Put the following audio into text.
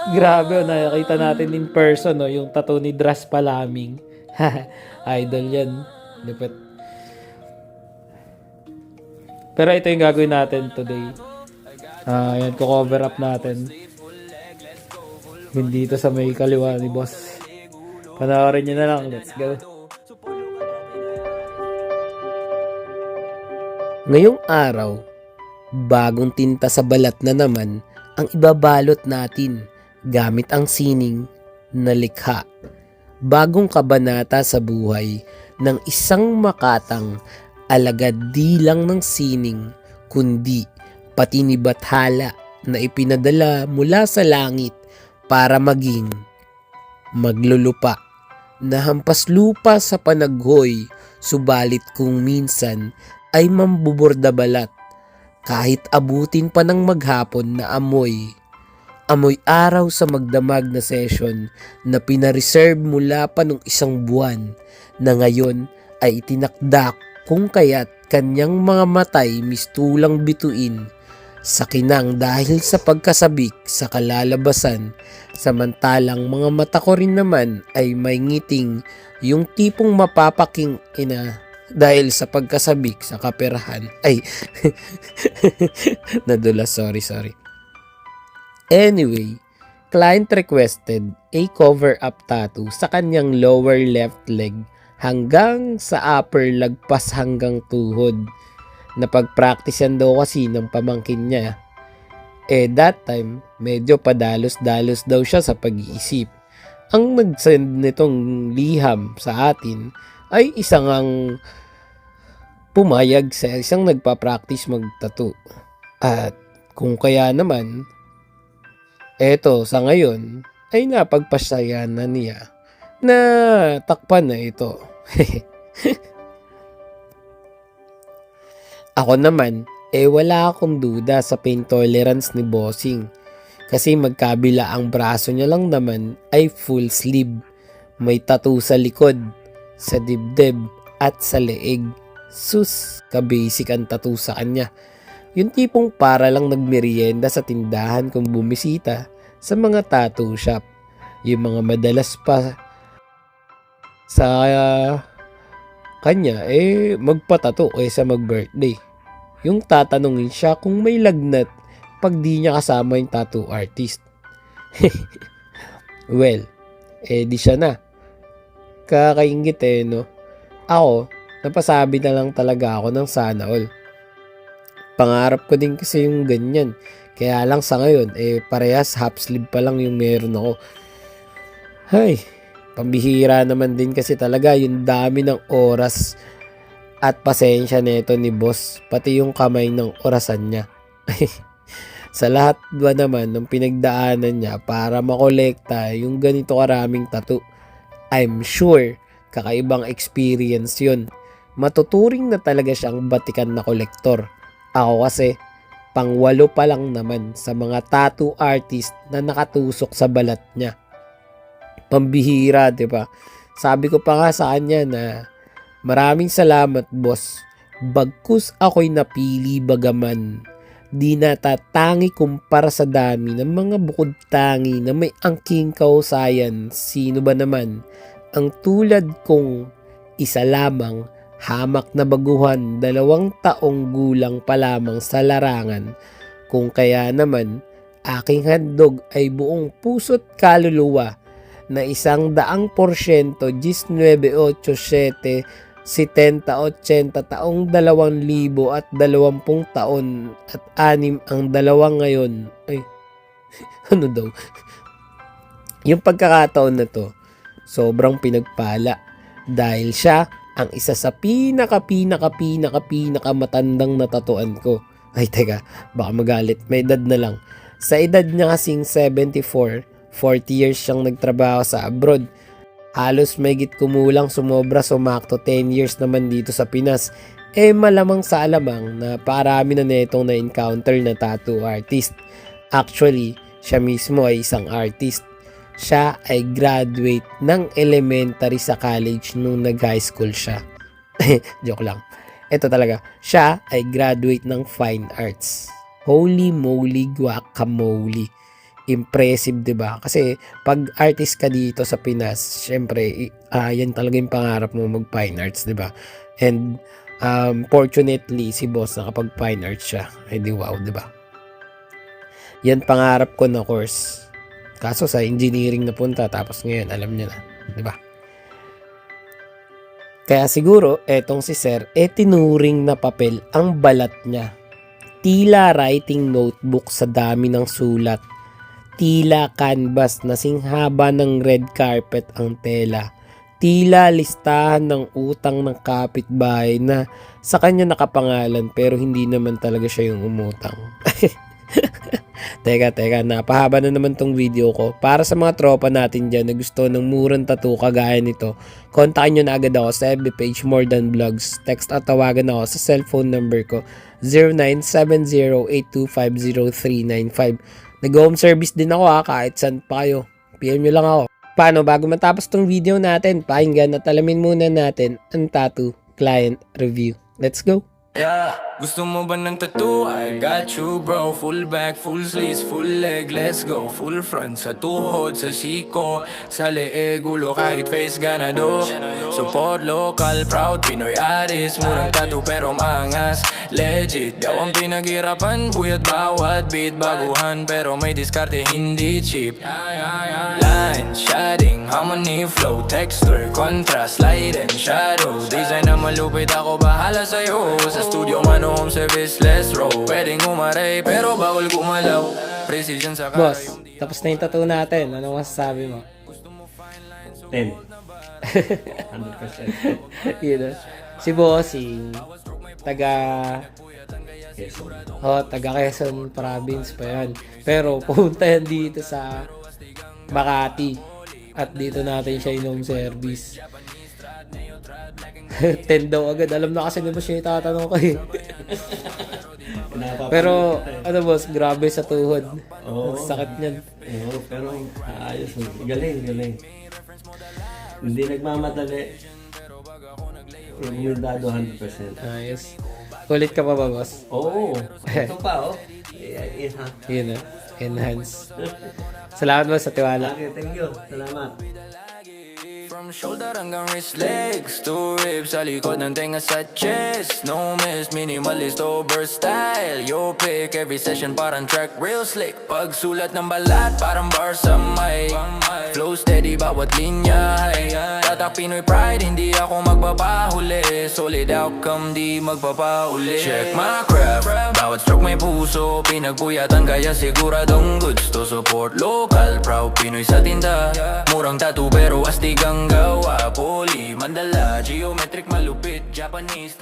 Grabe, nakita natin in person, no, yung tattoo ni Dras Palaming. Idol yan. Lupit. Pero ito yung gagawin natin today. Yan, cover up natin. Yung dito sa may kaliwa ni boss. Panoorin nyo na lang. Let's go. Ngayong araw, bagong tinta sa balat na naman ang ibabalot natin gamit ang sining na likha. Bagong kabanata sa buhay ng isang makatang alagad di lang ng sining kundi pati ni Bathala na ipinadala mula sa langit para maging maglulupa na hampas lupa sa panaghoy, subalit kung minsan ay mambuborda balat kahit abutin pa ng maghapon na amoy araw sa magdamag na session na pinareserve mula pa nung isang buwan na ngayon ay itinakda kung kaya't kanyang mga matay mistulang bituin sa kinang dahil sa pagkasabik sa kalalabasan, samantalang mga mata ko rin naman ay may ngiting yung tipong mapapaking ina dahil sa pagkasabik sa kaperahan. Ay, nadula, sorry. Anyway, client requested a cover-up tattoo sa kanyang lower left leg hanggang sa upper lagpas hanggang tuhod. Napag-practice yan daw kasi ng pamangkin niya. That time, medyo padalos-dalos daw siya sa pag-iisip. Ang nag-send nitong liham sa atin ay isang ang pumayag sa isang nagpa-practice mag-tattoo. At kung kaya naman, eto sa ngayon ay napagpasaya na niya na takpan na ito. Ako naman, wala akong duda sa pain tolerance ni Bossing. Kasi magkabila ang braso niya lang naman ay full sleeve. May tattoo sa likod, sa dibdib at sa leeg. Sus, ka-basic ang tattoo sa kanya. Yung tipong para lang nagmerienda sa tindahan kung bumisita sa mga tattoo shop. Yung mga madalas pa sa kanya magpatato sa mag-birthday. Yung tatanungin siya kung may lagnat pag di niya kasama yung tattoo artist. Well, di siya na. Kakaingit no. Ako, napasabi na lang talaga ako ng sana all. Pangarap ko din kasi yung ganyan. Kaya lang sa ngayon, parehas half sleeve pa lang yung meron ako. Hay, pambihira naman din kasi talaga yung dami ng oras at pasensya nito ni boss, pati yung kamay ng orasan niya. Sa lahat ba naman ng pinagdaanan niya para makolekta yung ganito karaming tattoo, I'm sure kakaibang experience yun. Matuturing na talaga siyang batikan na kolektor. Ako kasi, pang-8 pa lang naman sa mga tattoo artist na nakatusok sa balat niya. Pambihira, diba? Sabi ko pa nga sa kanya na maraming salamat, boss. Bagkus ako'y napili bagaman. Di natatangi kumpara sa dami ng mga bukod tangi na may angking kausayan. Sino ba naman ang tulad kong isa lamang, hamak na baguhan, 2 taong gulang pa lamang sa larangan. Kung kaya naman, aking handog ay buong puso't kaluluwa na 100%, 1987, 70-80 taong 2020 taon at 6 ang 2 ngayon. Ay, ano daw? Yung pagkakataon na to, sobrang pinagpala dahil siya ang isa sa pinakamatandang natatuan ko. Ay, teka, baka magalit. May edad na lang. Sa edad niya kasing 74, 40 years siyang nagtrabaho sa abroad. Halos mayigit kumulang sumobra sumakto 10 years naman dito sa Pinas. Malamang sa alamang na parami na netong na-encounter na tattoo artist. Actually, siya mismo ay isang artist. Siya ay graduate ng elementary sa college nung nag-high school siya. Joke lang. Ito talaga, siya ay graduate ng fine arts. Holy moly guacamole. impressive, 'di ba? Kasi pag artist ka dito sa Pinas, syempre yan talaga yung pangarap mo, mag fine arts, 'di ba? And fortunately si boss nakapag fine arts siya. Eh di wow, 'di ba? Yan pangarap ko na course. Kaso sa engineering napunta, tapos ngayon alam niyo na, 'di ba? Kaya siguro etong si Sir tinuring na papel ang balat niya. Tila writing notebook sa dami ng sulat. Tila canvas na singhaba ng red carpet ang tela. Tila listahan ng utang ng kapitbahay na sa kanya nakapangalan pero hindi naman talaga siya yung umutang. Teka, napahaba na naman tong video ko. Para sa mga tropa natin dyan na gusto ng murang tattoo kagaya nito, kontakin nyo na agad ako sa FB page More Than Vlogs. Text at tawagan ako sa cellphone number ko 0970-8250395. Nag-home service din ako kahit saan pa kayo. PM nyo lang ako. Paano, bago matapos tong video natin, pakinggan at alamin muna natin ang tattoo client review. Let's go! Yeah, gusto mo ba ng tattoo? I got you bro. Full back, full sleeves, full leg, let's go. Full front, sa tuhod, sa siko, sa leeg, ulo, kahit face ganado. Support local, proud Pinoy artist. Murang tattoo pero maangas, legit. Daw ang pinaghirapan, buyat bawat beat. Baguhan pero may diskarte, hindi cheap. Line, shading, harmony, flow, texture, contrast, light and shadow. Design na malupit, ako bahala sa'yo. Sa studio man o home service, let's roll. Pwedeng umaray pero bawal gumalaw. Precision sa Boss, tapos na yung tattoo natin. Ano masasabi mo? 10. 100%. Yun, si Bossing, taga Quezon. taga Quezon province pa yan. Pero pumunta yan dito sa Makati. At dito natin siya in-home service. 10 daw agad. Alam na kasi ni boss yung itatanong ko eh. Pero, ano boss, grabe sa tuhod. Oo. Ang sakit niyan. Oo, pero ayos mo. Galing. Hindi nagmamadali. Humildado 100%. Ayos. Kulit ka pa ba boss? Oo. Ito pa, oh. Yun na. Enhance. Salamat boss sa tiwala. Okay, thank you. Salamat. From shoulder hanggang wrist, legs to ribs, sa likod ng tenga sa chest. No miss, minimalist over style. Yo pick, every session parang track real slick. Pagsulat ng balat, parang bar sa mic. Flow steady, bawat linya. Tatak Pinoy pride, hindi ako magpapahuli. Solid outcome, di magpapauli. Check my craft, bawat stroke may puso. Pinagbuyatan kaya siguradong goods to support. Local, proud Pinoy sa tinda. Murang tattoo pero astig ang gawa. Poly, mandala, geometric malupit, Japanese.